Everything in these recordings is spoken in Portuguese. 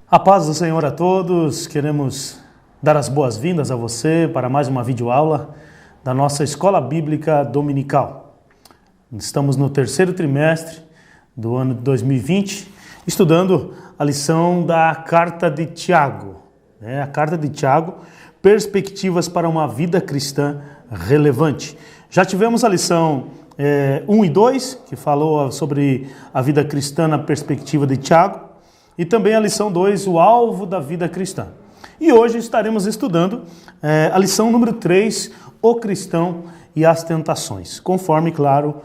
A paz do Senhor a todos, queremos dar as boas-vindas a você para mais uma videoaula da nossa Escola Bíblica Dominical. Estamos no terceiro trimestre do ano de 2020, estudando a lição da Carta de Tiago. A Carta de Tiago, perspectivas para uma vida cristã relevante. Já tivemos a lição 1 e 2, que falou sobre a vida cristã na perspectiva de Tiago, e também a lição 2, o alvo da vida cristã. E hoje estaremos estudando a lição número 3, o cristão e as tentações, conforme, claro,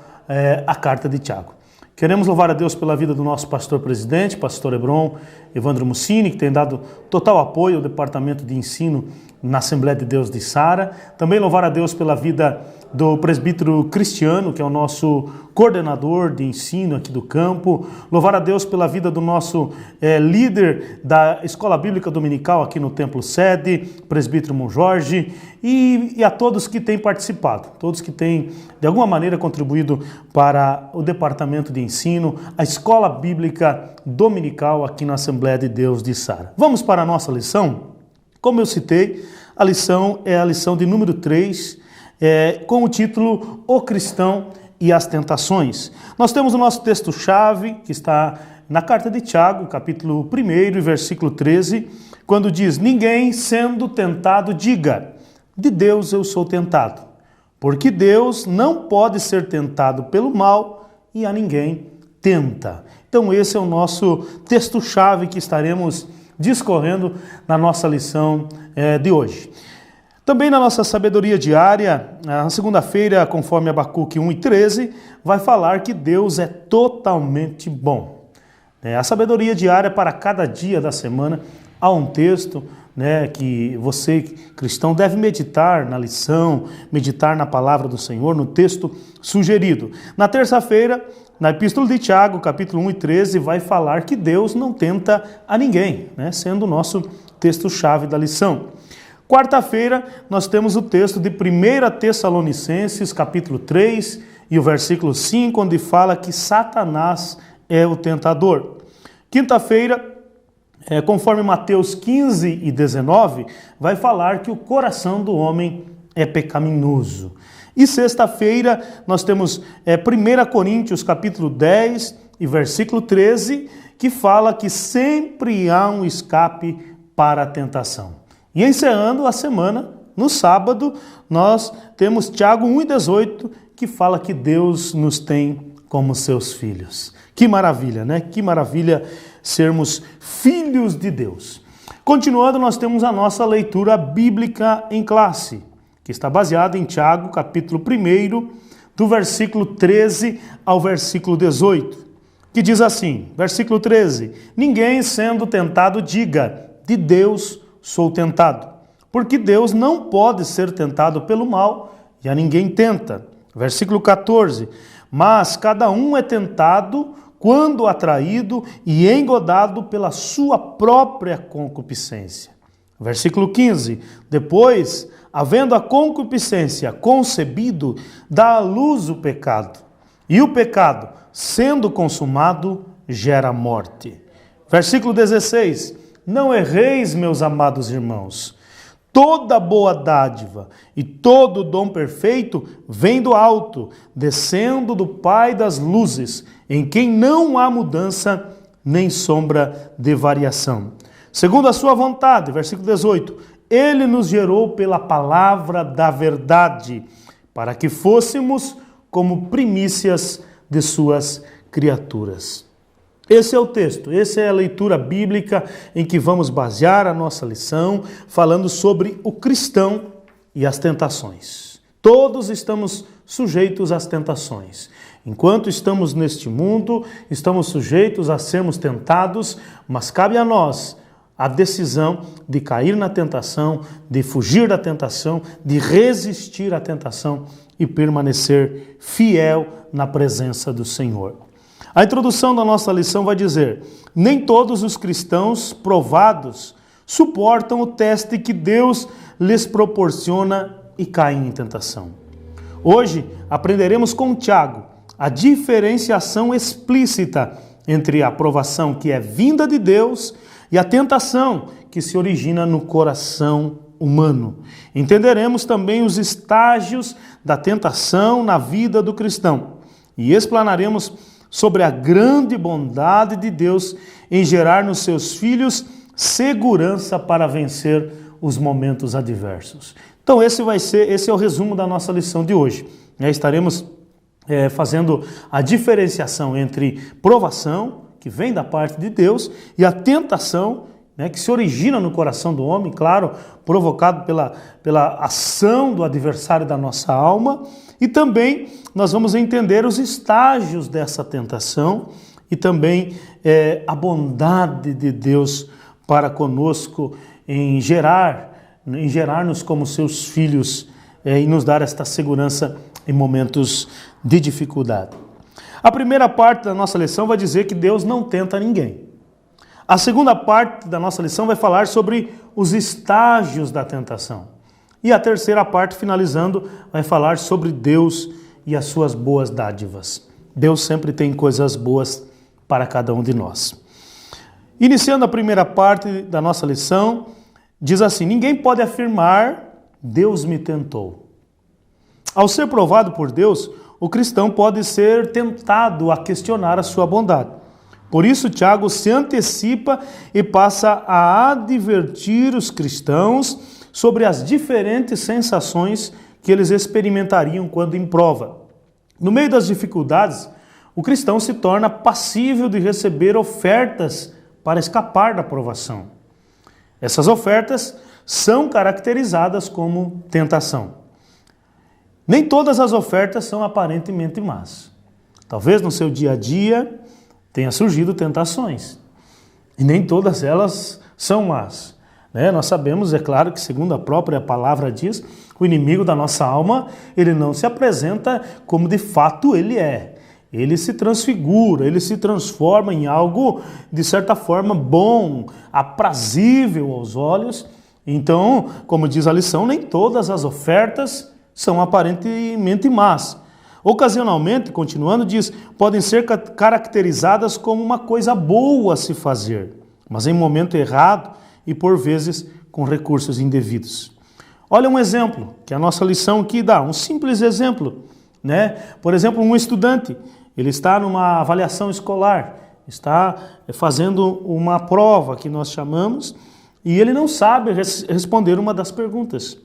a carta de Tiago. Queremos louvar a Deus pela vida do nosso pastor-presidente, pastor Hebron Evandro Mussini, que tem dado total apoio ao Departamento de Ensino na Assembleia de Deus de Sara. Também louvar a Deus pela vida do presbítero Cristiano, que é o nosso coordenador de ensino aqui do campo. Louvar a Deus pela vida do nosso líder da Escola Bíblica Dominical aqui no Templo Sede, presbítero Mon Jorge, e a todos que têm participado, todos que têm de alguma maneira contribuído para o Departamento de Ensino, a Escola Bíblica Dominical aqui na Assembleia de Deus de Sara. Vamos para a nossa lição? Como eu citei, a lição é a lição de número 3, com o título O Cristão e as Tentações. Nós temos o nosso texto-chave, que está na carta de Tiago, capítulo 1, versículo 13, quando diz: ninguém sendo tentado diga, de Deus eu sou tentado, porque Deus não pode ser tentado pelo mal e a ninguém tenta. Então esse é o nosso texto-chave que estaremos discorrendo na nossa lição de hoje. Também na nossa sabedoria diária, na segunda-feira, conforme Abacuque 1:13, vai falar que Deus é totalmente bom. A sabedoria diária para cada dia da semana há um texto que você, cristão, deve meditar na lição, meditar na palavra do Senhor, no texto sugerido. Na terça-feira, na Epístola de Tiago, capítulo 1:13, vai falar que Deus não tenta a ninguém, sendo o nosso texto-chave da lição. Quarta-feira, nós temos o texto de 1 Tessalonicenses, capítulo 3, e o versículo 5, onde fala que Satanás é o tentador. Quinta-feira, conforme Mateus 15:19, vai falar que o coração do homem é pecaminoso. E sexta-feira, nós temos 1 Coríntios, capítulo 10, e versículo 13, que fala que sempre há um escape para a tentação. E encerrando a semana, no sábado, nós temos Tiago 1:18, que fala que Deus nos tem como seus filhos. Que maravilha, né? Que maravilha sermos filhos de Deus. Continuando, nós temos a nossa leitura bíblica em classe, que está baseada em Tiago, capítulo 1, do versículo 13 ao versículo 18, que diz assim, versículo 13, ninguém sendo tentado diga, de Deus sou tentado, porque Deus não pode ser tentado pelo mal e a ninguém tenta. Versículo 14, mas cada um é tentado quando atraído e engodado pela sua própria concupiscência. Versículo 15, depois, havendo a concupiscência concebido, dá à luz o pecado, e o pecado, sendo consumado, gera morte. Versículo 16, não erreis, meus amados irmãos, toda boa dádiva e todo dom perfeito vem do alto, descendo do Pai das luzes, em quem não há mudança nem sombra de variação. Segundo a sua vontade, versículo 18, ele nos gerou pela palavra da verdade, para que fôssemos como primícias de suas criaturas. Esse é o texto, essa é a leitura bíblica em que vamos basear a nossa lição, falando sobre o cristão e as tentações. Todos estamos sujeitos às tentações. Enquanto estamos neste mundo, estamos sujeitos a sermos tentados, mas cabe a nós a decisão de cair na tentação, de fugir da tentação, de resistir à tentação e permanecer fiel na presença do Senhor. A introdução da nossa lição vai dizer: nem todos os cristãos provados suportam o teste que Deus lhes proporciona e caem em tentação. Hoje aprenderemos com Tiago a diferenciação explícita entre a aprovação que é vinda de Deus e a tentação que se origina no coração humano. Entenderemos também os estágios da tentação na vida do cristão e explanaremos sobre a grande bondade de Deus em gerar nos seus filhos segurança para vencer os momentos adversos. Então esse é o resumo da nossa lição de hoje. Estaremos fazendo a diferenciação entre provação, que vem da parte de Deus, e a tentação, que se origina no coração do homem, claro, provocado pela ação do adversário da nossa alma, e também nós vamos entender os estágios dessa tentação e também a bondade de Deus para conosco em gerar-nos como seus filhos e nos dar esta segurança em momentos de dificuldade. A primeira parte da nossa lição vai dizer que Deus não tenta ninguém. A segunda parte da nossa lição vai falar sobre os estágios da tentação. E a terceira parte, finalizando, vai falar sobre Deus e as suas boas dádivas. Deus sempre tem coisas boas para cada um de nós. Iniciando a primeira parte da nossa lição, diz assim: ninguém pode afirmar, Deus me tentou. Ao ser provado por Deus, o cristão pode ser tentado a questionar a sua bondade. Por isso, Tiago se antecipa e passa a advertir os cristãos sobre as diferentes sensações que eles experimentariam quando em prova. No meio das dificuldades, o cristão se torna passível de receber ofertas para escapar da provação. Essas ofertas são caracterizadas como tentação. Nem todas as ofertas são aparentemente más. Talvez no seu dia a dia tenha surgido tentações. E nem todas elas são más. Nós sabemos, é claro, que segundo a própria palavra diz, o inimigo da nossa alma, ele não se apresenta como de fato ele é. Ele se transfigura, ele se transforma em algo, de certa forma, bom, aprazível aos olhos. Então, como diz a lição, nem todas as ofertas são aparentemente más. Ocasionalmente, continuando, diz, podem ser caracterizadas como uma coisa boa a se fazer, mas em momento errado e, por vezes, com recursos indevidos. Olha um exemplo, que a nossa lição aqui dá, um simples exemplo. Por exemplo, um estudante, ele está numa avaliação escolar, está fazendo uma prova que nós chamamos, e ele não sabe responder uma das perguntas.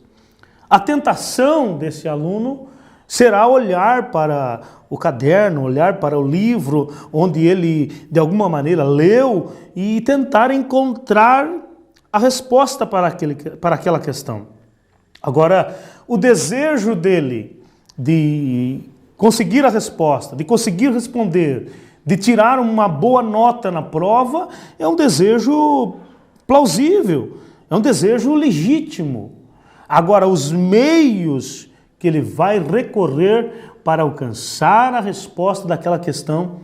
A tentação desse aluno será olhar para o caderno, olhar para o livro onde ele, de alguma maneira, leu e tentar encontrar a resposta para aquela questão. Agora, o desejo dele de conseguir a resposta, de conseguir responder, de tirar uma boa nota na prova, é um desejo plausível, é um desejo legítimo. Agora, os meios que ele vai recorrer para alcançar a resposta daquela questão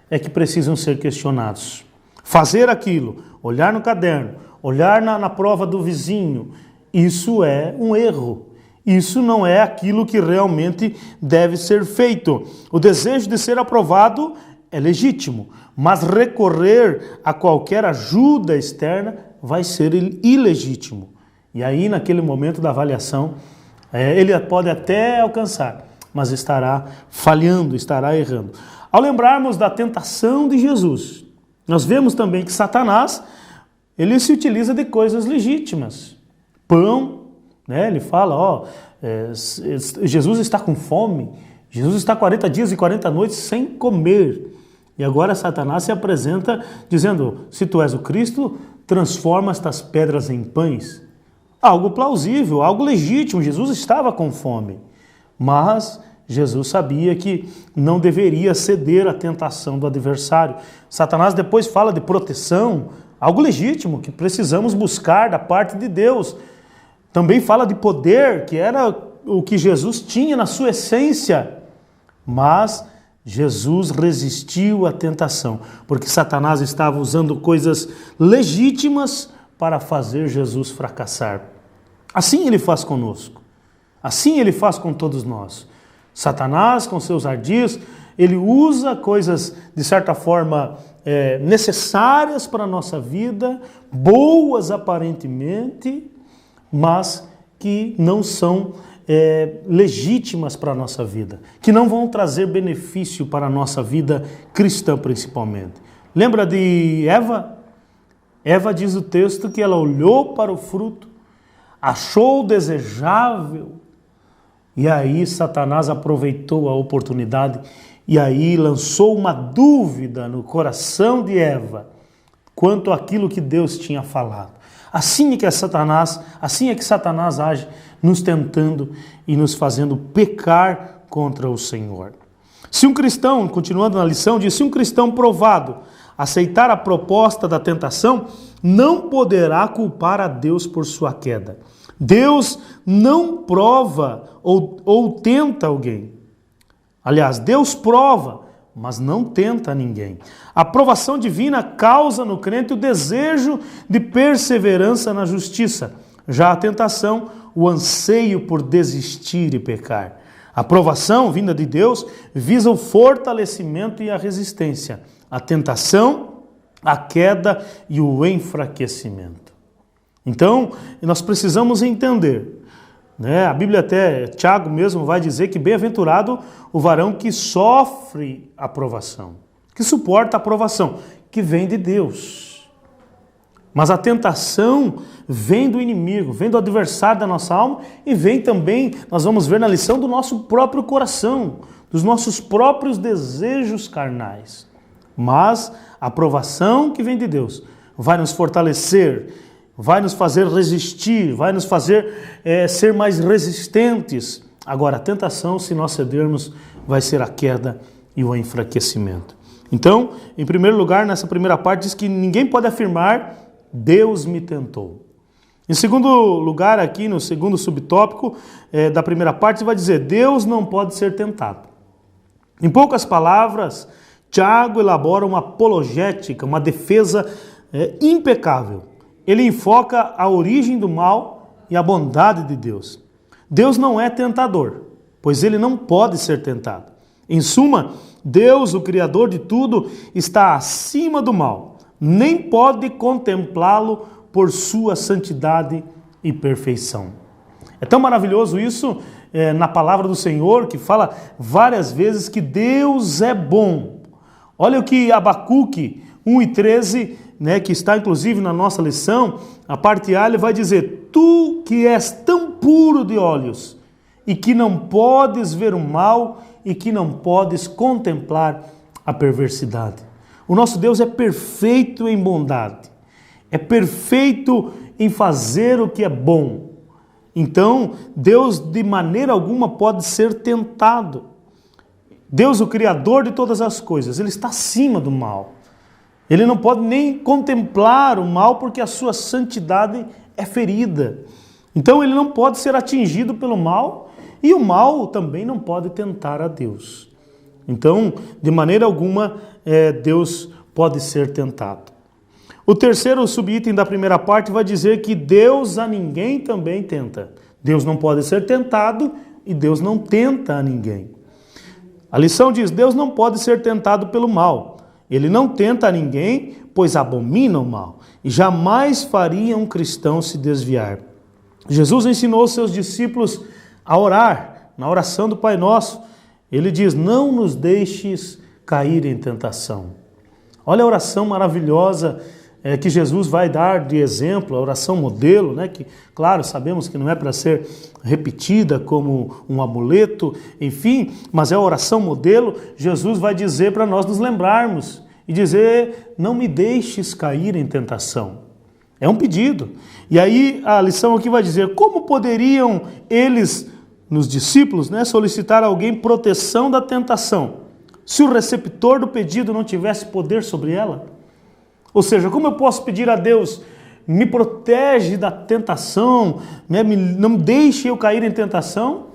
é que precisam ser questionados. Fazer aquilo, olhar no caderno, olhar na prova do vizinho, isso é um erro. Isso não é aquilo que realmente deve ser feito. O desejo de ser aprovado é legítimo, mas recorrer a qualquer ajuda externa vai ser ilegítimo. E aí, naquele momento da avaliação, ele pode até alcançar, mas estará falhando, estará errando. Ao lembrarmos da tentação de Jesus, nós vemos também que Satanás, ele se utiliza de coisas legítimas. Pão, ele fala, Jesus está com fome, Jesus está 40 dias e 40 noites sem comer. E agora Satanás se apresenta dizendo, se tu és o Cristo, transforma estas pedras em pães. Algo plausível, algo legítimo, Jesus estava com fome. Mas Jesus sabia que não deveria ceder à tentação do adversário. Satanás depois fala de proteção, algo legítimo, que precisamos buscar da parte de Deus. Também fala de poder, que era o que Jesus tinha na sua essência. Mas Jesus resistiu à tentação, porque Satanás estava usando coisas legítimas para fazer Jesus fracassar. Assim ele faz conosco. Assim ele faz com todos nós. Satanás, com seus ardis, ele usa coisas, de certa forma, necessárias para a nossa vida, boas aparentemente, mas que não são legítimas para a nossa vida, que não vão trazer benefício para a nossa vida cristã principalmente. Lembra de Eva? Eva diz o texto que ela olhou para o fruto, achou desejável, e aí Satanás aproveitou a oportunidade e aí lançou uma dúvida no coração de Eva quanto àquilo que Deus tinha falado. Assim é que Satanás age, nos tentando e nos fazendo pecar contra o Senhor. Se um cristão, continuando na lição, diz: se um cristão provado aceitar a proposta da tentação, não poderá culpar a Deus por sua queda. Deus não prova ou tenta alguém. Aliás, Deus prova, mas não tenta ninguém. A provação divina causa no crente o desejo de perseverança na justiça. Já a tentação, o anseio por desistir e pecar. A provação, vinda de Deus, visa o fortalecimento e a resistência. A tentação, a queda e o enfraquecimento. Então, nós precisamos entender, né? A Bíblia até, Tiago mesmo vai dizer que bem-aventurado o varão que sofre a provação, que suporta a provação, que vem de Deus. Mas a tentação vem do inimigo, vem do adversário da nossa alma e vem também, nós vamos ver na lição, do nosso próprio coração, dos nossos próprios desejos carnais. Mas a provação que vem de Deus vai nos fortalecer, vai nos fazer resistir, vai nos fazer ser mais resistentes. Agora, a tentação, se nós cedermos, vai ser a queda e o enfraquecimento. Então, em primeiro lugar, nessa primeira parte, diz que ninguém pode afirmar: Deus me tentou. Em segundo lugar, aqui no segundo subtópico da primeira parte, vai dizer: Deus não pode ser tentado. Em poucas palavras, Tiago elabora uma apologética, uma defesa impecável. Ele enfoca a origem do mal e a bondade de Deus. Deus não é tentador, pois ele não pode ser tentado. Em suma, Deus, o Criador de tudo, está acima do mal, nem pode contemplá-lo por sua santidade e perfeição. É tão maravilhoso isso na palavra do Senhor, que fala várias vezes que Deus é bom. Olha o que Abacuque 1:13, que está inclusive na nossa lição, a parte A, ele vai dizer: tu que és tão puro de olhos e que não podes ver o mal e que não podes contemplar a perversidade. O nosso Deus é perfeito em bondade, é perfeito em fazer o que é bom. Então, Deus de maneira alguma pode ser tentado. Deus, o Criador de todas as coisas, ele está acima do mal. Ele não pode nem contemplar o mal porque a sua santidade é ferida. Então ele não pode ser atingido pelo mal e o mal também não pode tentar a Deus. Então, de maneira alguma, Deus pode ser tentado. O terceiro subitem da primeira parte vai dizer que Deus a ninguém também tenta. Deus não pode ser tentado e Deus não tenta a ninguém. A lição diz: Deus não pode ser tentado pelo mal. Ele não tenta a ninguém, pois abomina o mal, e jamais faria um cristão se desviar. Jesus ensinou seus discípulos a orar, na oração do Pai Nosso. Ele diz: não nos deixes cair em tentação. Olha a oração maravilhosa que Jesus vai dar de exemplo, a oração modelo, que, claro, sabemos que não é para ser repetida como um amuleto, enfim, mas é a oração modelo. Jesus vai dizer para nós nos lembrarmos e dizer: não me deixes cair em tentação. É um pedido. E aí a lição aqui vai dizer: como poderiam eles, nos discípulos, solicitar a alguém proteção da tentação, se o receptor do pedido não tivesse poder sobre ela? Ou seja, como eu posso pedir a Deus: me protege da tentação, não deixe eu cair em tentação,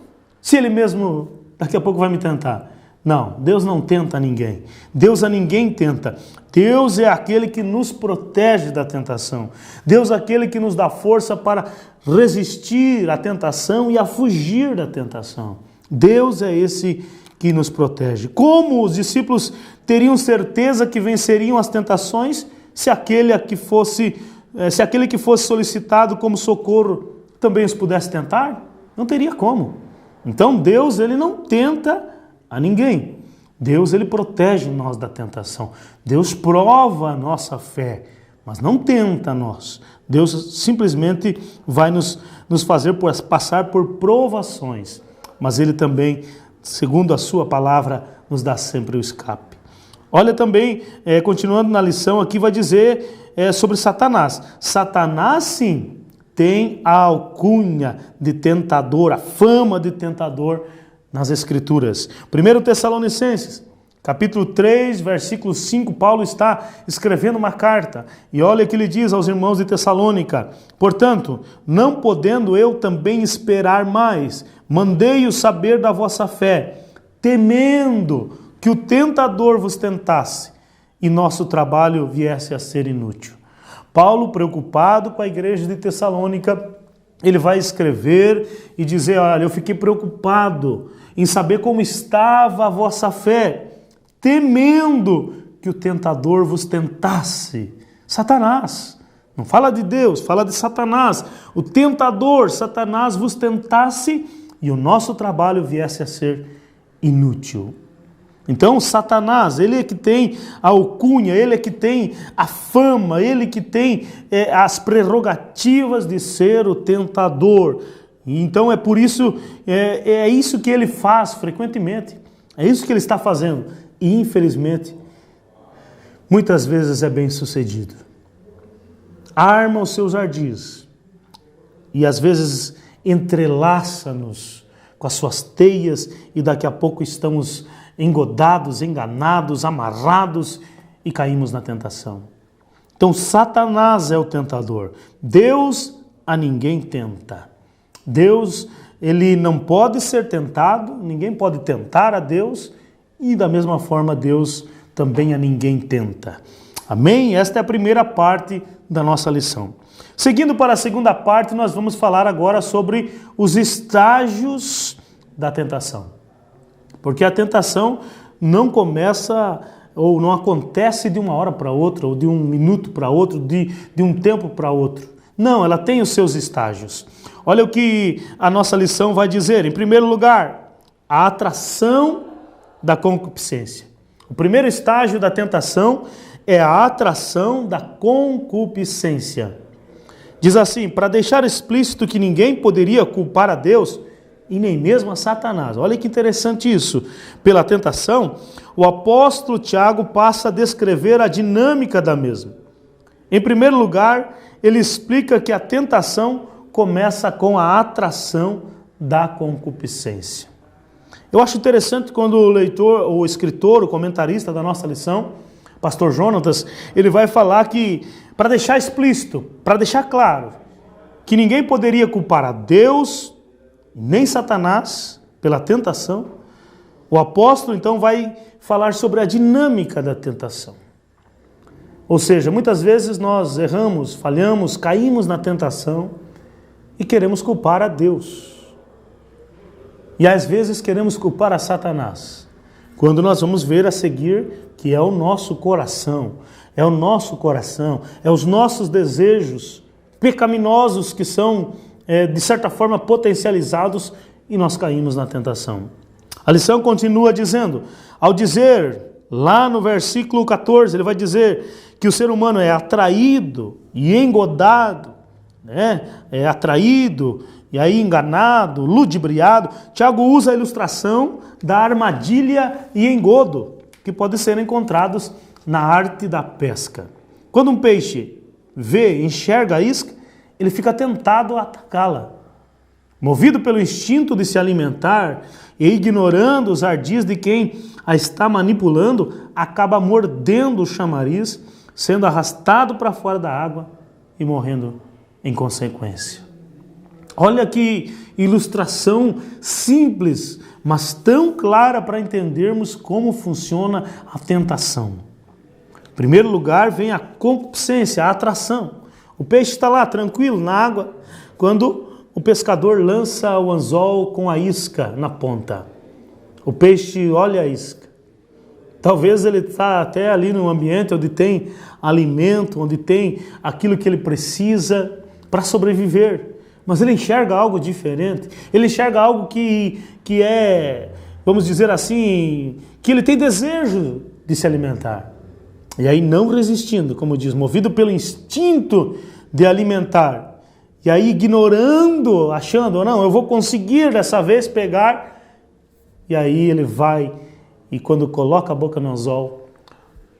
se Ele mesmo daqui a pouco vai me tentar? Não, Deus não tenta ninguém. Deus a ninguém tenta. Deus é aquele que nos protege da tentação. Deus é aquele que nos dá força para resistir à tentação e a fugir da tentação. Deus é esse que nos protege. Como os discípulos teriam certeza que venceriam as tentações se aquele que fosse solicitado como socorro também os pudesse tentar? Não teria como. Então Deus, ele não tenta a ninguém. Deus, ele protege nós da tentação. Deus prova a nossa fé, mas não tenta nós. Deus simplesmente vai nos fazer passar por provações, mas ele também, segundo a sua palavra, nos dá sempre o escape. Olha também, continuando na lição aqui, vai dizer sobre Satanás. Satanás, sim, tem a alcunha de tentador, a fama de tentador nas Escrituras. 1 Tessalonicenses, capítulo 3, versículo 5, Paulo está escrevendo uma carta. E olha o que ele diz aos irmãos de Tessalônica: portanto, não podendo eu também esperar mais, mandei-os saber da vossa fé, temendo que o tentador vos tentasse e nosso trabalho viesse a ser inútil. Paulo, preocupado com a igreja de Tessalônica, ele vai escrever e dizer: olha, eu fiquei preocupado em saber como estava a vossa fé, temendo que o tentador vos tentasse. Satanás, não fala de Deus, fala de Satanás. O tentador, Satanás, vos tentasse e o nosso trabalho viesse a ser inútil. Então Satanás, ele é que tem a alcunha, ele é que tem a fama, ele que tem as prerrogativas de ser o tentador. E então é por isso, é isso que ele faz frequentemente, é isso que ele está fazendo. E infelizmente, muitas vezes é bem sucedido. Arma os seus ardis e às vezes entrelaça-nos com as suas teias e daqui a pouco estamos engodados, enganados, amarrados e caímos na tentação. Então Satanás é o tentador. Deus a ninguém tenta. Deus, ele não pode ser tentado, ninguém pode tentar a Deus e da mesma forma Deus também a ninguém tenta. Amém? Esta é a primeira parte da nossa lição. Seguindo para a segunda parte, nós vamos falar agora sobre os estágios da tentação. Porque a tentação não começa ou não acontece de uma hora para outra, ou de um minuto para outro, de um tempo para outro. Não, ela tem os seus estágios. Olha o que a nossa lição vai dizer. Em primeiro lugar, a atração da concupiscência. O primeiro estágio da tentação é a atração da concupiscência. Diz assim: para deixar explícito que ninguém poderia culpar a Deus e nem mesmo a Satanás. Olha que interessante isso. Pela tentação, o apóstolo Tiago passa a descrever a dinâmica da mesma. Em primeiro lugar, ele explica que a tentação começa com a atração da concupiscência. Eu acho interessante quando o leitor, o escritor, o comentarista da nossa lição, pastor Jonatas, ele vai falar que, para deixar explícito, para deixar claro, que ninguém poderia culpar a Deus nem Satanás pela tentação, o apóstolo então vai falar sobre a dinâmica da tentação. Ou seja, muitas vezes nós erramos, falhamos, caímos na tentação e queremos culpar a Deus. E às vezes queremos culpar a Satanás. Quando nós vamos ver a seguir que é o nosso coração, é os nossos desejos pecaminosos que são de certa forma potencializados e nós caímos na tentação. A lição continua dizendo, ao dizer lá no versículo 14, ele vai dizer que o ser humano é atraído e engodado, né? É atraído e aí enganado, ludibriado. Tiago usa a ilustração da armadilha e engodo, que podem ser encontrados na arte da pesca. Quando um peixe enxerga a isca, ele fica tentado a atacá-la. Movido pelo instinto de se alimentar e ignorando os ardis de quem a está manipulando, acaba mordendo o chamariz, sendo arrastado para fora da água e morrendo em consequência. Olha que ilustração simples, mas tão clara para entendermos como funciona a tentação. Em primeiro lugar, vem a concupiscência, a atração. O peixe está lá, tranquilo, na água, quando o pescador lança o anzol com a isca na ponta. O peixe olha a isca. Talvez ele está até ali num ambiente onde tem alimento, onde tem aquilo que ele precisa para sobreviver. Mas ele enxerga algo diferente. Ele enxerga algo que é, vamos dizer assim, que ele tem desejo de se alimentar. E aí, não resistindo, como diz, movido pelo instinto de alimentar. E aí, ignorando, achando, não, eu vou conseguir dessa vez pegar. E aí ele vai, e quando coloca a boca no anzol,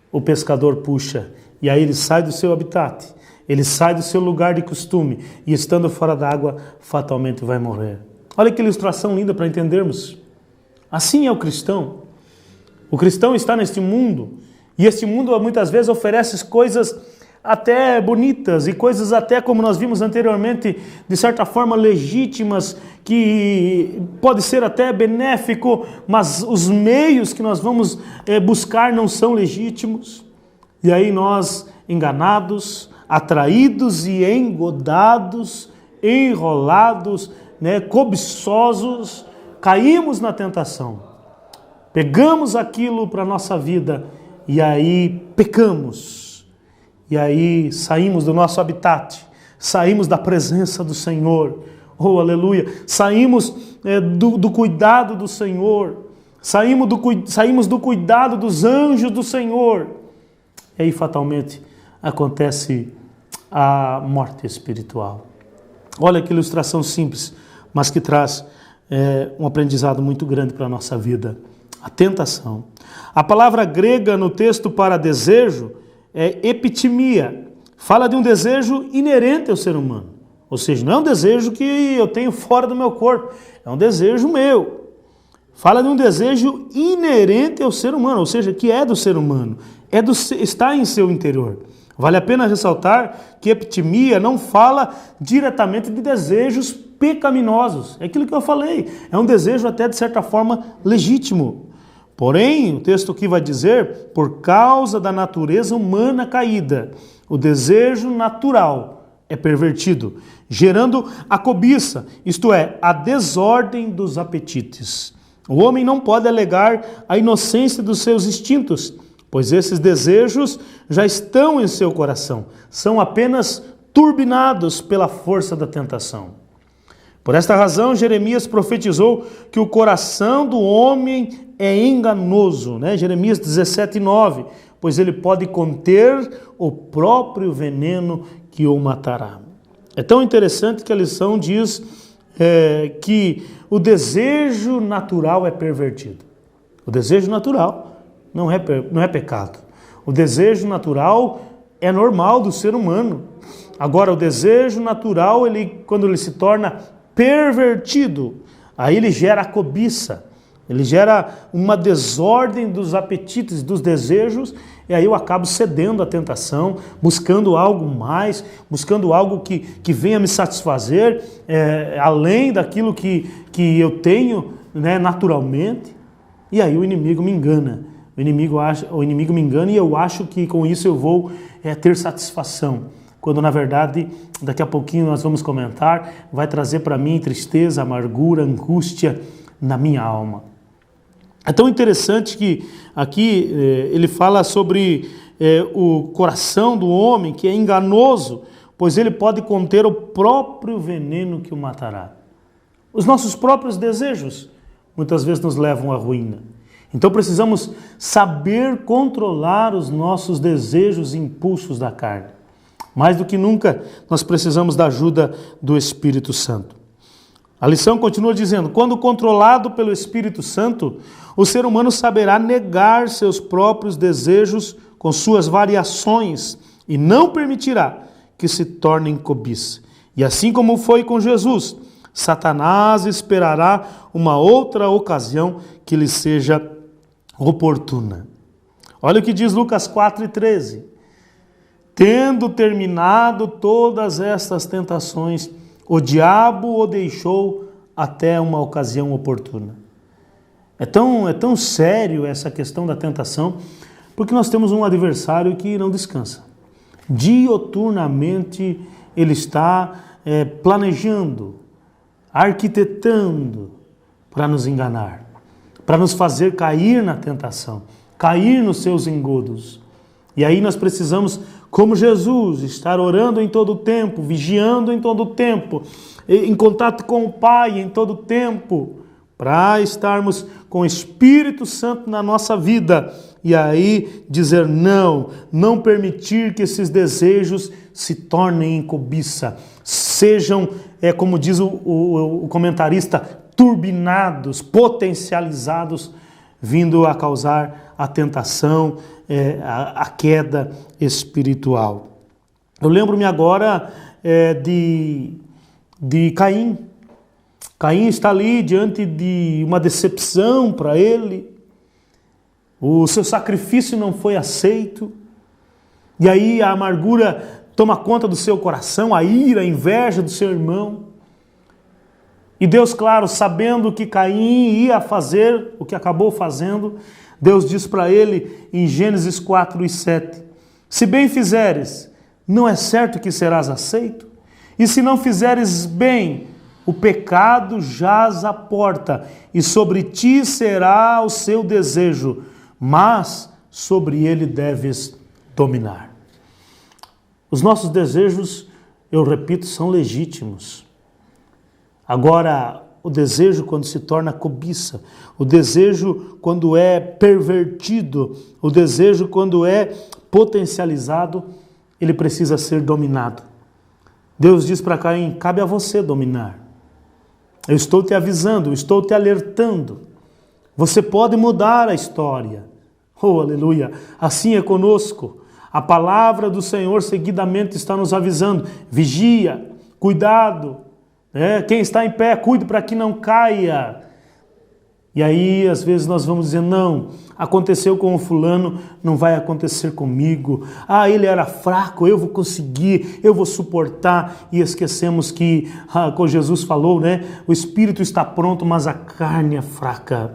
o pescador puxa. E aí ele sai do seu habitat, ele sai do seu lugar de costume, e estando fora d'água, fatalmente vai morrer. Olha que ilustração linda para entendermos. Assim é o cristão. O cristão está neste mundo, e este mundo muitas vezes oferece coisas até bonitas e coisas até, como nós vimos anteriormente, de certa forma legítimas, que pode ser até benéfico, mas os meios que nós vamos buscar não são legítimos. E aí nós, enganados, atraídos e engodados, enrolados, cobiçosos, caímos na tentação. Pegamos aquilo para a nossa vida e aí pecamos. E aí saímos do nosso habitat, saímos da presença do Senhor, oh aleluia, saímos do cuidado do Senhor, saímos do cuidado dos anjos do Senhor. E aí fatalmente acontece a morte espiritual. Olha que ilustração simples, mas que traz um aprendizado muito grande para a nossa vida. A tentação. A palavra grega no texto para desejo é epitimia. Fala de um desejo inerente ao ser humano. Ou seja, não é um desejo que eu tenho fora do meu corpo. É um desejo meu. Fala de um desejo inerente ao ser humano. Ou seja, que é do ser humano. Está em seu interior. Vale a pena ressaltar que epitimia não fala diretamente de desejos pecaminosos. É aquilo que eu falei. É um desejo até de certa forma legítimo. Porém, o texto aqui vai dizer, por causa da natureza humana caída, o desejo natural é pervertido, gerando a cobiça, isto é, a desordem dos apetites. O homem não pode alegar a inocência dos seus instintos, pois esses desejos já estão em seu coração, são apenas turbinados pela força da tentação. Por esta razão, Jeremias profetizou que o coração do homem é enganoso, Jeremias 17:9, pois ele pode conter o próprio veneno que o matará. É tão interessante que a lição diz que o desejo natural é pervertido. O desejo natural não é pecado. O desejo natural é normal do ser humano. Agora, o desejo natural, quando ele se torna pervertido, aí ele gera a cobiça, ele gera uma desordem dos apetites, dos desejos, e aí eu acabo cedendo à tentação, buscando algo mais, buscando algo que venha me satisfazer, além daquilo que eu tenho naturalmente, e aí o inimigo me engana. O inimigo me engana e eu acho que com isso eu vou ter satisfação. Quando na verdade, daqui a pouquinho nós vamos comentar, vai trazer para mim tristeza, amargura, angústia na minha alma. É tão interessante que aqui ele fala sobre o coração do homem, que é enganoso, pois ele pode conter o próprio veneno que o matará. Os nossos próprios desejos muitas vezes nos levam à ruína. Então precisamos saber controlar os nossos desejos e impulsos da carne. Mais do que nunca, nós precisamos da ajuda do Espírito Santo. A lição continua dizendo, quando controlado pelo Espírito Santo, o ser humano saberá negar seus próprios desejos com suas variações e não permitirá que se tornem cobiça. E assim como foi com Jesus, Satanás esperará uma outra ocasião que lhe seja oportuna. Olha o que diz Lucas 4:13. Tendo terminado todas estas tentações, o diabo o deixou até uma ocasião oportuna. É tão sério essa questão da tentação, porque nós temos um adversário que não descansa. Dioturnamente ele está planejando, arquitetando para nos enganar, para nos fazer cair na tentação, cair nos seus engodos. E aí nós precisamos, como Jesus, estar orando em todo o tempo, vigiando em todo o tempo, em contato com o Pai em todo o tempo, para estarmos com o Espírito Santo na nossa vida. E aí dizer não permitir que esses desejos se tornem em cobiça, sejam, como diz o comentarista, turbinados, potencializados, vindo a causar a tentação, a queda espiritual. Eu lembro-me agora de Caim. Caim está ali diante de uma decepção para ele. O seu sacrifício não foi aceito. E aí a amargura toma conta do seu coração, a ira, a inveja do seu irmão. E Deus, claro, sabendo que Caim ia fazer o que acabou fazendo, Deus diz para ele em Gênesis 4:7, se bem fizeres, não é certo que serás aceito? E se não fizeres bem, o pecado jaz à porta, e sobre ti será o seu desejo, mas sobre ele deves dominar. Os nossos desejos, eu repito, são legítimos. Agora, o desejo quando se torna cobiça, o desejo quando é pervertido, o desejo quando é potencializado, ele precisa ser dominado. Deus diz para Caim, cabe a você dominar. Eu estou te avisando, eu estou te alertando. Você pode mudar a história. Oh, aleluia! Assim é conosco. A palavra do Senhor seguidamente está nos avisando. Vigia, cuidado. Quem está em pé, cuide para que não caia. E aí, às vezes, nós vamos dizer, não, aconteceu com o fulano, não vai acontecer comigo. Ah, ele era fraco, eu vou conseguir, eu vou suportar. E esquecemos que, como Jesus falou, o espírito está pronto, mas a carne é fraca.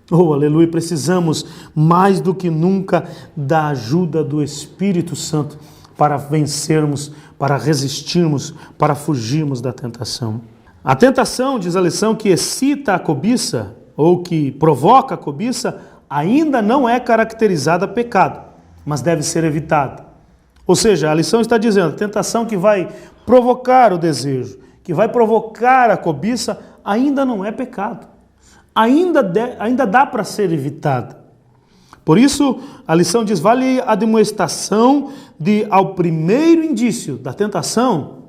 Oh, aleluia, precisamos mais do que nunca da ajuda do Espírito Santo para vencermos, para resistirmos, para fugirmos da tentação. A tentação, diz a lição, que excita a cobiça, ou que provoca a cobiça, ainda não é caracterizada pecado, mas deve ser evitada. Ou seja, a lição está dizendo, a tentação que vai provocar o desejo, que vai provocar a cobiça, ainda não é pecado. Ainda dá para ser evitada. Por isso, a lição diz, vale a demonstração de, ao primeiro indício da tentação,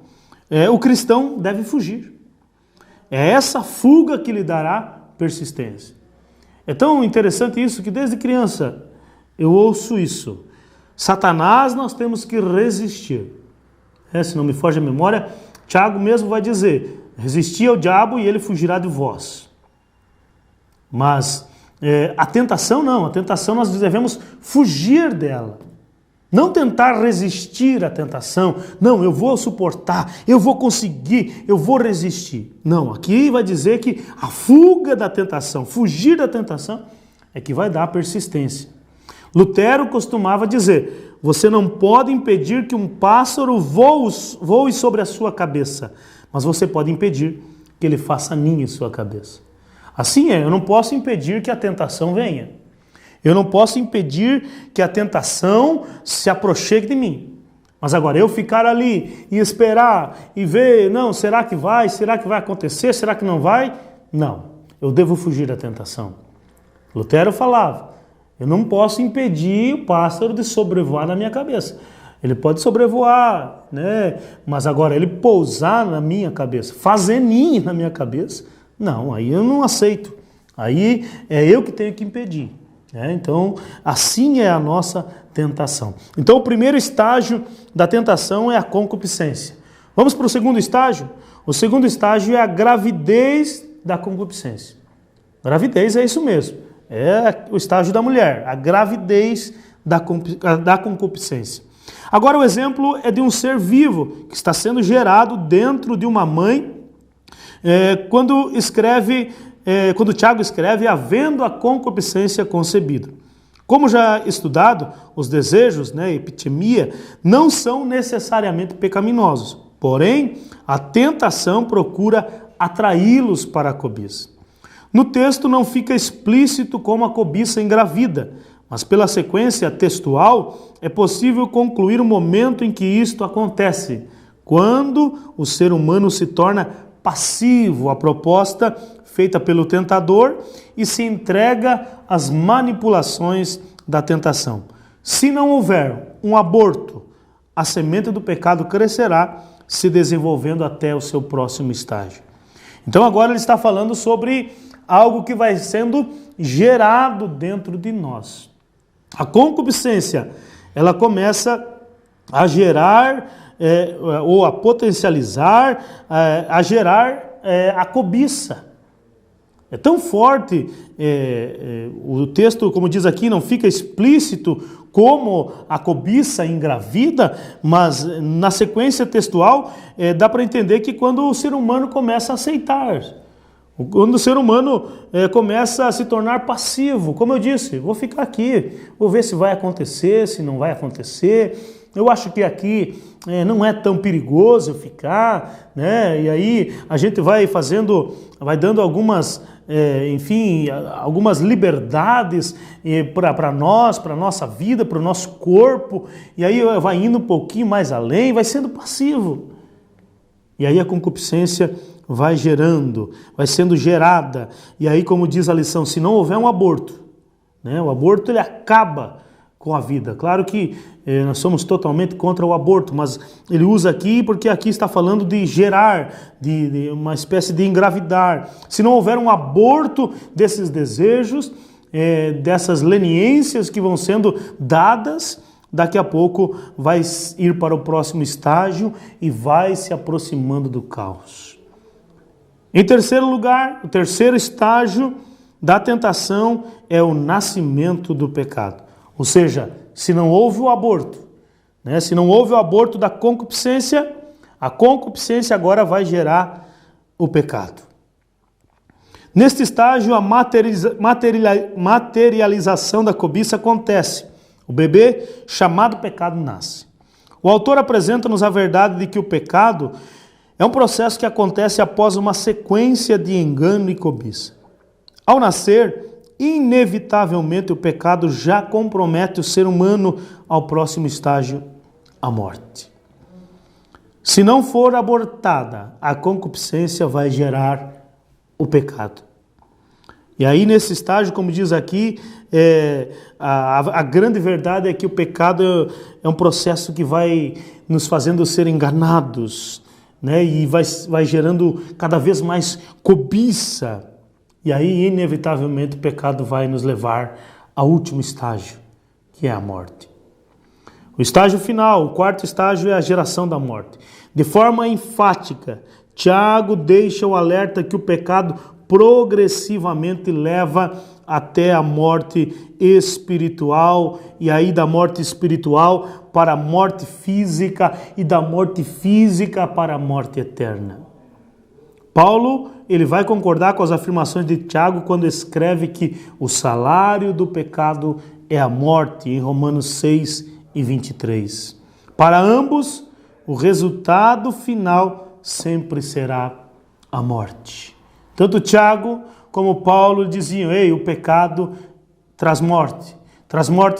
o cristão deve fugir. É essa fuga que lhe dará persistência. É tão interessante isso que desde criança eu ouço isso. Satanás nós temos que resistir. Se não me foge a memória, Tiago mesmo vai dizer, resisti ao diabo e ele fugirá de vós. Mas a tentação não, a tentação nós devemos fugir dela. Não tentar resistir à tentação, não, eu vou suportar, eu vou conseguir, eu vou resistir. Não, aqui vai dizer que a fuga da tentação, fugir da tentação, é que vai dar persistência. Lutero costumava dizer, você não pode impedir que um pássaro voe sobre a sua cabeça, mas você pode impedir que ele faça ninho em sua cabeça. Assim eu não posso impedir que a tentação venha. Eu não posso impedir que a tentação se aproxime de mim. Mas agora, eu ficar ali e esperar e ver, não, será que vai acontecer, será que não vai? Não, eu devo fugir da tentação. Lutero falava, eu não posso impedir o pássaro de sobrevoar na minha cabeça. Ele pode sobrevoar, mas agora ele pousar na minha cabeça, fazer ninho na minha cabeça, não, aí eu não aceito. Aí é eu que tenho que impedir. Então, assim é a nossa tentação. Então, o primeiro estágio da tentação é a concupiscência. Vamos para o segundo estágio? O segundo estágio é a gravidez da concupiscência. Gravidez é isso mesmo. É o estágio da mulher, a gravidez da concupiscência. Agora, o exemplo é de um ser vivo que está sendo gerado dentro de uma mãe. Quando Tiago escreve, havendo a concupiscência concebida. Como já estudado, os desejos, epitimia, não são necessariamente pecaminosos. Porém, a tentação procura atraí-los para a cobiça. No texto não fica explícito como a cobiça engravida, mas pela sequência textual é possível concluir o momento em que isto acontece, quando o ser humano se torna passivo à proposta feita pelo tentador e se entrega às manipulações da tentação. Se não houver um aborto, a semente do pecado crescerá, se desenvolvendo até o seu próximo estágio. Então agora ele está falando sobre algo que vai sendo gerado dentro de nós. A concupiscência, ela começa a gerar, ou a potencializar, a gerar a cobiça. É tão forte, o texto, como diz aqui, não fica explícito como a cobiça engravida, mas na sequência textual dá para entender que quando o ser humano começa a aceitar, quando o ser humano começa a se tornar passivo, como eu disse, vou ficar aqui, vou ver se vai acontecer, se não vai acontecer, eu acho que aqui não é tão perigoso eu ficar, né? E aí a gente vai dando algumas, algumas liberdades para nós, para a nossa vida, para o nosso corpo, e aí vai indo um pouquinho mais além, vai sendo passivo. E aí a concupiscência vai sendo gerada. E aí, como diz a lição, se não houver um aborto, né, o aborto ele acaba com a vida. Claro que nós somos totalmente contra o aborto, mas ele usa aqui porque aqui está falando de gerar, de uma espécie de engravidar. Se não houver um aborto desses desejos, dessas leniências que vão sendo dadas, daqui a pouco vai ir para o próximo estágio e vai se aproximando do caos. Em terceiro lugar, o terceiro estágio da tentação é o nascimento do pecado. Ou seja, se não houve o aborto, né? Se não houve o aborto da concupiscência, a concupiscência agora vai gerar o pecado. Neste estágio, a materialização da cobiça acontece. O bebê, chamado pecado, nasce. O autor apresenta-nos a verdade de que o pecado é um processo que acontece após uma sequência de engano e cobiça. Ao nascer, inevitavelmente o pecado já compromete o ser humano ao próximo estágio, a morte. Se não for abortada, a concupiscência vai gerar o pecado. E aí nesse estágio, como diz aqui, a grande verdade é que o pecado é um processo que vai nos fazendo ser enganados, né? E vai gerando cada vez mais cobiça. E aí, inevitavelmente, o pecado vai nos levar ao último estágio, que é a morte. O estágio final, o quarto estágio, é a geração da morte. De forma enfática, Tiago deixa o alerta que o pecado progressivamente leva até a morte espiritual, e aí da morte espiritual para a morte física, e da morte física para a morte eterna. Paulo, ele vai concordar com as afirmações de Tiago quando escreve que o salário do pecado é a morte, em Romanos 6:23. Para ambos, o resultado final sempre será a morte. Tanto Tiago como Paulo diziam: ei, o pecado traz morte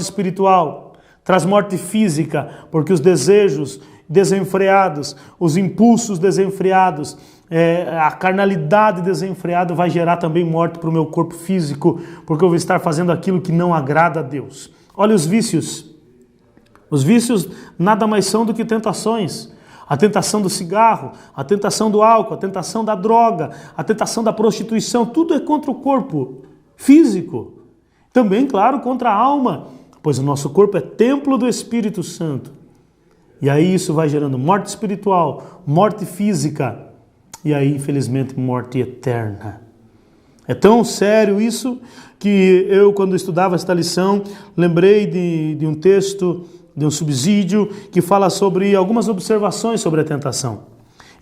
espiritual, traz morte física, porque os desejos desenfreados, os impulsos desenfreados, a carnalidade desenfreada vai gerar também morte para o meu corpo físico, porque eu vou estar fazendo aquilo que não agrada a Deus. Olha os vícios. Os vícios nada mais são do que tentações. A tentação do cigarro, a tentação do álcool, a tentação da droga, a tentação da prostituição, tudo é contra o corpo físico. Também, claro, contra a alma, pois o nosso corpo é templo do Espírito Santo. E aí isso vai gerando morte espiritual, morte física, e aí, infelizmente, morte eterna. É tão sério isso que eu, quando estudava esta lição, lembrei de um texto, de um subsídio, que fala sobre algumas observações sobre a tentação.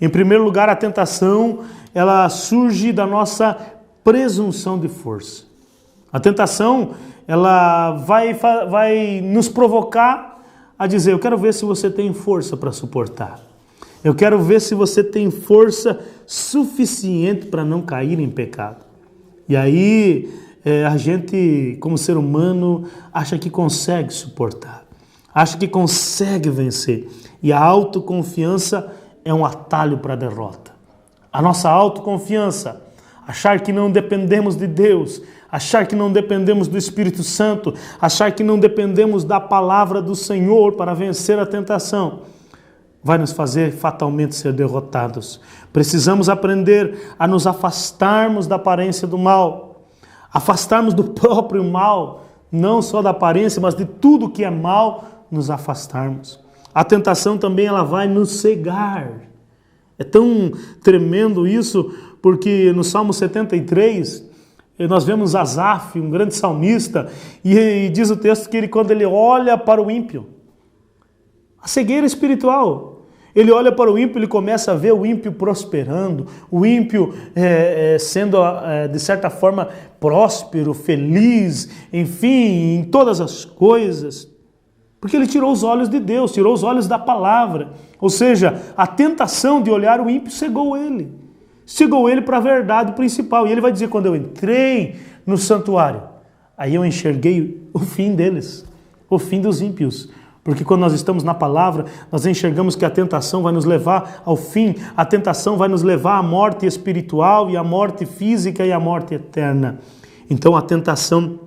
Em primeiro lugar, a tentação, ela surge da nossa presunção de força. A tentação, ela vai nos provocar a dizer: eu quero ver se você tem força para suportar. Eu quero ver se você tem força suficiente para não cair em pecado. E aí a gente, como ser humano, acha que consegue suportar, acha que consegue vencer. E a autoconfiança é um atalho para a derrota. A nossa autoconfiança, achar que não dependemos de Deus, achar que não dependemos do Espírito Santo, achar que não dependemos da palavra do Senhor para vencer a tentação, vai nos fazer fatalmente ser derrotados. Precisamos aprender a nos afastarmos da aparência do mal, afastarmos do próprio mal, não só da aparência, mas de tudo que é mal, nos afastarmos. A tentação também ela vai nos cegar. É tão tremendo isso, porque no Salmo 73, nós vemos Asaf, um grande salmista, e diz o texto que quando ele olha para o ímpio, a cegueira espiritual, ele olha para o ímpio, ele começa a ver o ímpio prosperando, o ímpio sendo, de certa forma, próspero, feliz, enfim, em todas as coisas. Porque ele tirou os olhos de Deus, tirou os olhos da palavra. Ou seja, a tentação de olhar o ímpio cegou ele para a verdade principal. E ele vai dizer, quando eu entrei no santuário, aí eu enxerguei o fim deles, o fim dos ímpios. Porque quando nós estamos na palavra, nós enxergamos que a tentação vai nos levar ao fim, a tentação vai nos levar à morte espiritual e à morte física e à morte eterna. Então a tentação,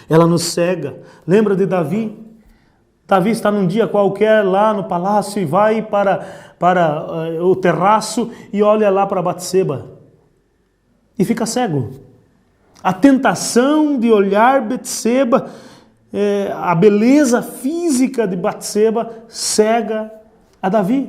ela nos cega. Lembra de Davi? Davi está num dia qualquer lá no palácio e vai para o terraço e olha lá para Batseba e fica cego. A tentação de olhar Batseba, a beleza física de Batseba cega a Davi.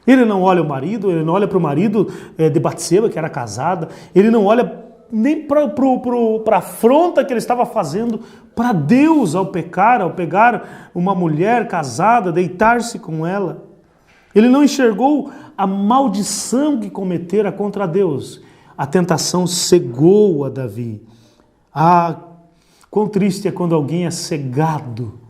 Ele não olha o marido, ele não olha para o marido de Batseba, que era casada, ele não olha nem para a afronta que ele estava fazendo para Deus ao pegar uma mulher casada, deitar-se com ela. Ele não enxergou a maldição que cometera contra Deus. A tentação cegou a Davi. Quão triste é quando alguém é cegado,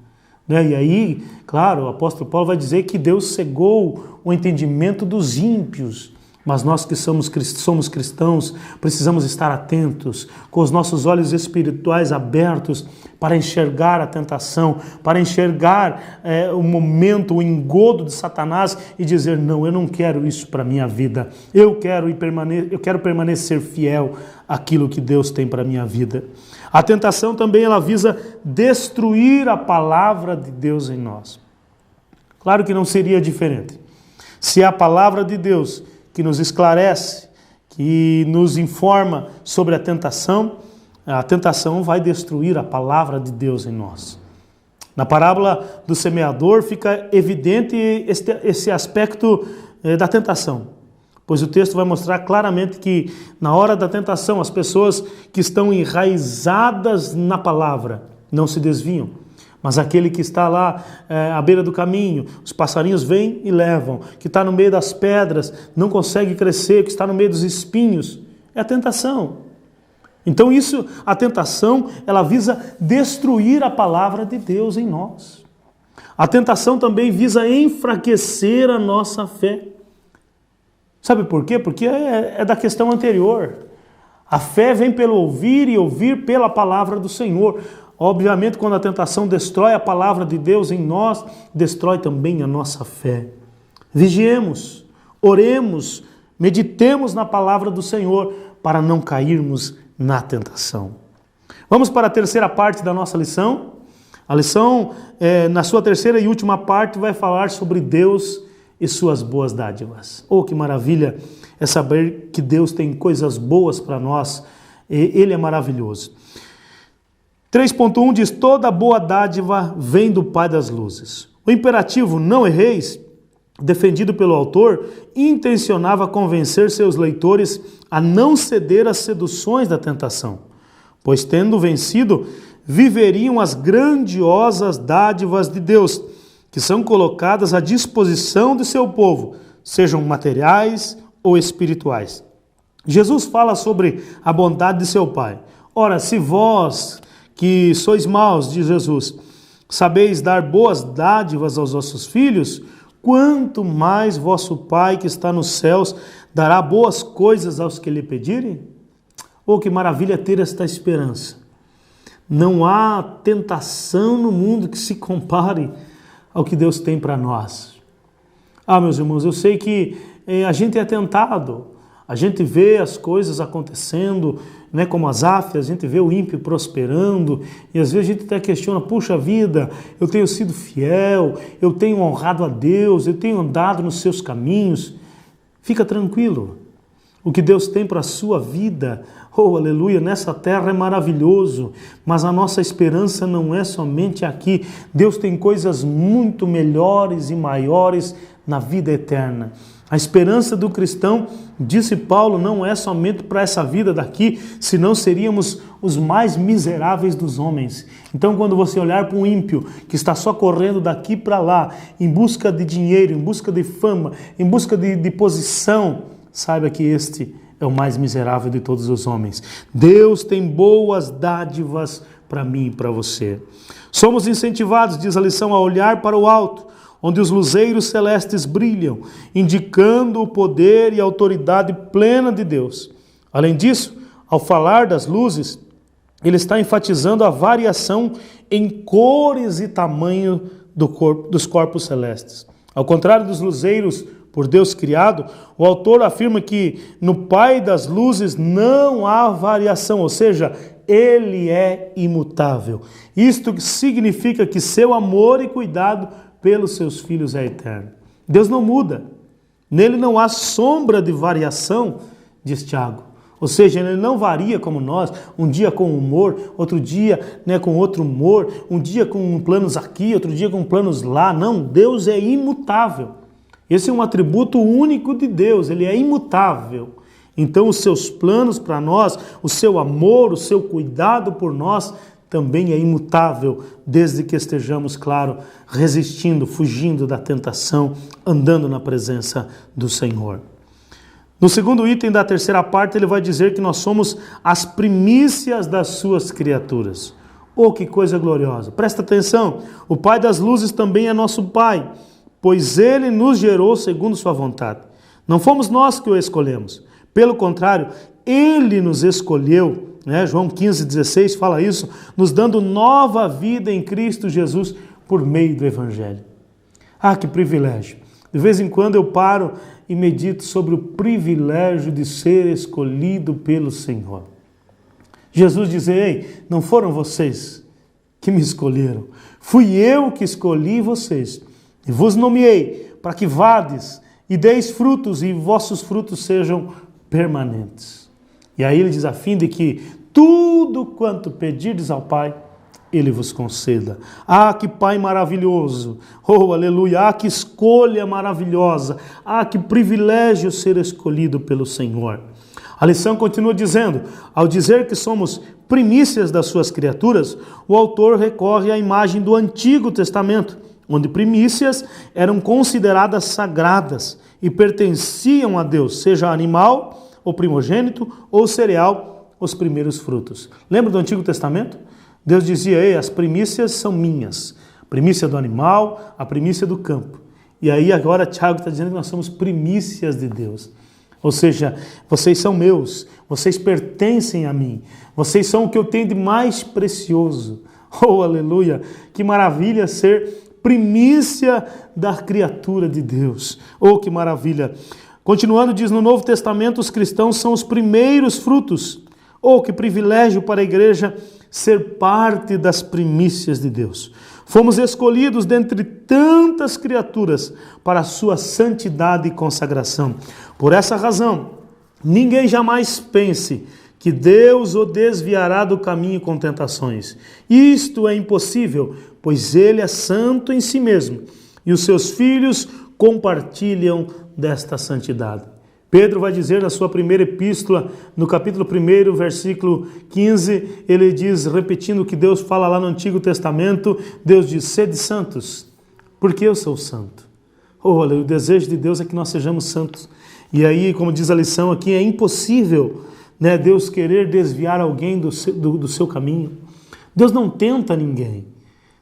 né? E aí, claro, o apóstolo Paulo vai dizer que Deus cegou o entendimento dos ímpios. Mas nós que somos cristãos, precisamos estar atentos, com os nossos olhos espirituais abertos para enxergar a tentação, para enxergar o momento, o engodo de Satanás e dizer, não, eu não quero isso para a minha vida. Eu quero permanecer fiel àquilo que Deus tem para a minha vida. A tentação também ela visa destruir a palavra de Deus em nós. Claro que não seria diferente. Se a palavra de Deus que nos esclarece, que nos informa sobre a tentação vai destruir a palavra de Deus em nós. Na parábola do semeador fica evidente esse aspecto da tentação, pois o texto vai mostrar claramente que na hora da tentação as pessoas que estão enraizadas na palavra não se desviam. Mas aquele que está lá à beira do caminho, os passarinhos vêm e levam, que está no meio das pedras, não consegue crescer, que está no meio dos espinhos, é a tentação. Então a tentação, ela visa destruir a palavra de Deus em nós. A tentação também visa enfraquecer a nossa fé. Sabe por quê? Porque é da questão anterior. A fé vem pelo ouvir e ouvir pela palavra do Senhor. Obviamente, quando a tentação destrói a palavra de Deus em nós, destrói também a nossa fé. Vigiemos, oremos, meditemos na palavra do Senhor para não cairmos na tentação. Vamos para a terceira parte da nossa lição. A lição, na sua terceira e última parte, vai falar sobre Deus e suas boas dádivas. Oh, que maravilha é saber que Deus tem coisas boas para nós. Ele é maravilhoso. 3.1 diz, toda boa dádiva vem do Pai das luzes. O imperativo não erreis, defendido pelo autor, intencionava convencer seus leitores a não ceder às seduções da tentação, pois tendo vencido, viveriam as grandiosas dádivas de Deus, que são colocadas à disposição de seu povo, sejam materiais ou espirituais. Jesus fala sobre a bondade de seu Pai. Ora, se vós que sois maus, diz Jesus, sabeis dar boas dádivas aos vossos filhos, quanto mais vosso Pai que está nos céus dará boas coisas aos que lhe pedirem? Oh, que maravilha ter esta esperança. Não há tentação no mundo que se compare ao que Deus tem para nós. Ah, meus irmãos, eu sei que a gente é tentado, a gente vê as coisas acontecendo, né, como Asaf, a gente vê o ímpio prosperando, e às vezes a gente até questiona, puxa vida, eu tenho sido fiel, eu tenho honrado a Deus, eu tenho andado nos seus caminhos. Fica tranquilo, o que Deus tem para a sua vida, oh aleluia, nessa terra é maravilhoso, mas a nossa esperança não é somente aqui. Deus tem coisas muito melhores e maiores na vida eterna. A esperança do cristão, disse Paulo, não é somente para essa vida daqui, senão seríamos os mais miseráveis dos homens. Então, quando você olhar para um ímpio que está só correndo daqui para lá, em busca de dinheiro, em busca de fama, em busca de posição, saiba que este é o mais miserável de todos os homens. Deus tem boas dádivas para mim e para você. Somos incentivados, diz a lição, a olhar para o alto, onde os luzeiros celestes brilham, indicando o poder e a autoridade plena de Deus. Além disso, ao falar das luzes, ele está enfatizando a variação em cores e tamanho dos corpos celestes. Ao contrário dos luzeiros por Deus criado, o autor afirma que no Pai das luzes não há variação, ou seja, ele é imutável. Isto significa que seu amor e cuidado pelos seus filhos é eterno. Deus não muda. Nele não há sombra de variação, diz Tiago. Ou seja, ele não varia como nós, um dia com humor, outro dia com outro humor, um dia com planos aqui, outro dia com planos lá. Não, Deus é imutável. Esse é um atributo único de Deus, ele é imutável. Então os seus planos para nós, o seu amor, o seu cuidado por nós também é imutável, desde que estejamos, claro, resistindo, fugindo da tentação, andando na presença do Senhor. No segundo item da terceira parte, ele vai dizer que nós somos as primícias das suas criaturas. Oh, que coisa gloriosa! Presta atenção, o Pai das luzes também é nosso Pai, pois Ele nos gerou segundo sua vontade. Não fomos nós que o escolhemos, pelo contrário, Ele nos escolheu, João 15,16 fala isso, nos dando nova vida em Cristo Jesus por meio do Evangelho. Ah, que privilégio! De vez em quando eu paro e medito sobre o privilégio de ser escolhido pelo Senhor. Jesus diz, ei, não foram vocês que me escolheram, fui eu que escolhi vocês e vos nomeei para que vades e deis frutos e vossos frutos sejam permanentes. E aí ele diz, a fim de que tudo quanto pedirdes ao Pai, Ele vos conceda. Ah, que Pai maravilhoso! Oh, aleluia! Ah, que escolha maravilhosa! Ah, que privilégio ser escolhido pelo Senhor! A lição continua dizendo, ao dizer que somos primícias das suas criaturas, o autor recorre à imagem do Antigo Testamento, onde primícias eram consideradas sagradas e pertenciam a Deus, seja animal, o primogênito, ou cereal, os primeiros frutos. Lembra do Antigo Testamento? Deus dizia, ei, as primícias são minhas. A primícia do animal, a primícia do campo. E aí agora Tiago está dizendo que nós somos primícias de Deus. Ou seja, vocês são meus, vocês pertencem a mim. Vocês são o que eu tenho de mais precioso. Oh, aleluia! Que maravilha ser primícia da criatura de Deus. Oh, que maravilha! Continuando, diz, no Novo Testamento os cristãos são os primeiros frutos. Oh, que privilégio para a igreja ser parte das primícias de Deus. Fomos escolhidos dentre tantas criaturas para a sua santidade e consagração. Por essa razão, ninguém jamais pense que Deus o desviará do caminho com tentações. Isto é impossível, pois Ele é santo em si mesmo, e os seus filhos compartilham desta santidade. Pedro vai dizer na sua primeira epístola, no capítulo 1, versículo 15, ele diz, repetindo o que Deus fala lá no Antigo Testamento, Deus diz, sede santos, porque eu sou santo. Olha, o desejo de Deus é que nós sejamos santos. E aí, como diz a lição aqui, é impossível, Deus querer desviar alguém do seu caminho. Deus não tenta ninguém.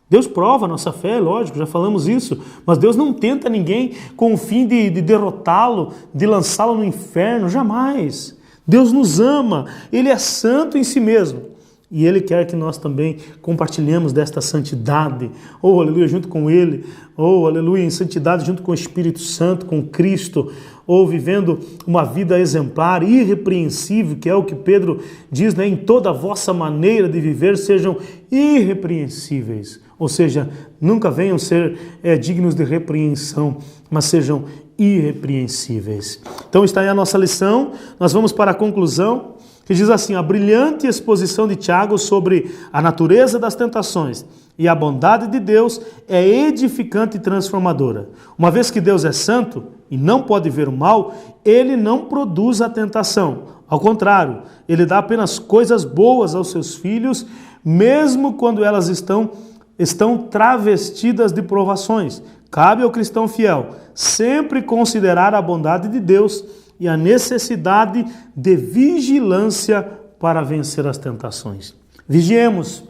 Deus prova a nossa fé, lógico, já falamos isso, mas Deus não tenta ninguém com o fim de derrotá-lo, de lançá-lo no inferno, jamais. Deus nos ama, Ele é santo em si mesmo. E Ele quer que nós também compartilhemos desta santidade, oh aleluia, junto com Ele, oh aleluia, em santidade junto com o Espírito Santo, com Cristo, ou vivendo uma vida exemplar, irrepreensível, que é o que Pedro diz, né? Em toda a vossa maneira de viver sejam irrepreensíveis, ou seja, nunca venham ser dignos de repreensão, mas sejam irrepreensíveis. Então está aí a nossa lição, nós vamos para a conclusão, que diz assim: a brilhante exposição de Tiago sobre a natureza das tentações e a bondade de Deus é edificante e transformadora. Uma vez que Deus é santo e não pode ver o mal, Ele não produz a tentação. Ao contrário, Ele dá apenas coisas boas aos seus filhos, mesmo quando elas estão travestidas de provações. Cabe ao cristão fiel sempre considerar a bondade de Deus e a necessidade de vigilância para vencer as tentações. Vigiemos,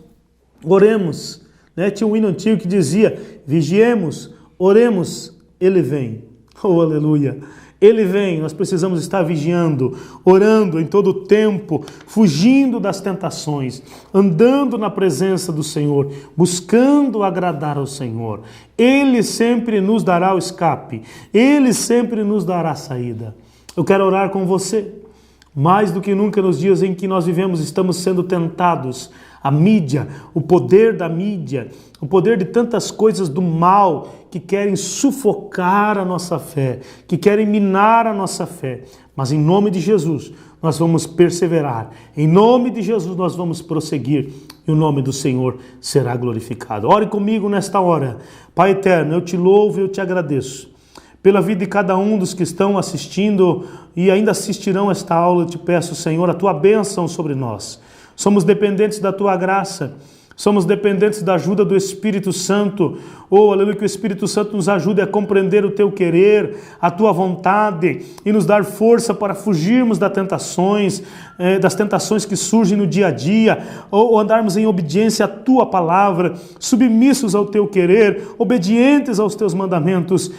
oremos. Tinha um hino antigo que dizia: vigiemos, oremos, Ele vem. Oh, aleluia! Ele vem, nós precisamos estar vigiando, orando em todo o tempo, fugindo das tentações, andando na presença do Senhor, buscando agradar ao Senhor. Ele sempre nos dará o escape, Ele sempre nos dará a saída. Eu quero orar com você. Mais do que nunca nos dias em que nós vivemos, estamos sendo tentados. A mídia, o poder da mídia, o poder de tantas coisas do mal que querem sufocar a nossa fé, que querem minar a nossa fé. Mas em nome de Jesus, nós vamos perseverar. Em nome de Jesus, nós vamos prosseguir. E o nome do Senhor será glorificado. Ore comigo nesta hora. Pai eterno, eu te louvo e eu te agradeço pela vida de cada um dos que estão assistindo e ainda assistirão esta aula. Eu te peço, Senhor, a tua bênção sobre nós. Somos dependentes da tua graça, somos dependentes da ajuda do Espírito Santo. Oh, aleluia, que o Espírito Santo nos ajude a compreender o teu querer, a tua vontade e nos dar força para fugirmos das tentações que surgem no dia a dia, ou andarmos em obediência à tua palavra, submissos ao teu querer, obedientes aos teus mandamentos,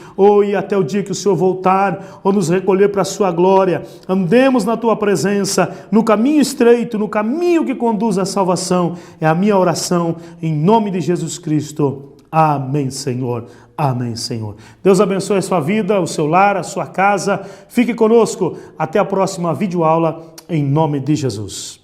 e até o dia que o Senhor voltar ou nos recolher para a sua glória, andemos na tua presença, no caminho estreito, no caminho que conduz à salvação. É a minha oração, em nome de Jesus Cristo. Amém, Senhor. Amém, Senhor. Deus abençoe a sua vida, o seu lar, a sua casa. Fique conosco. Até a próxima videoaula, em nome de Jesus.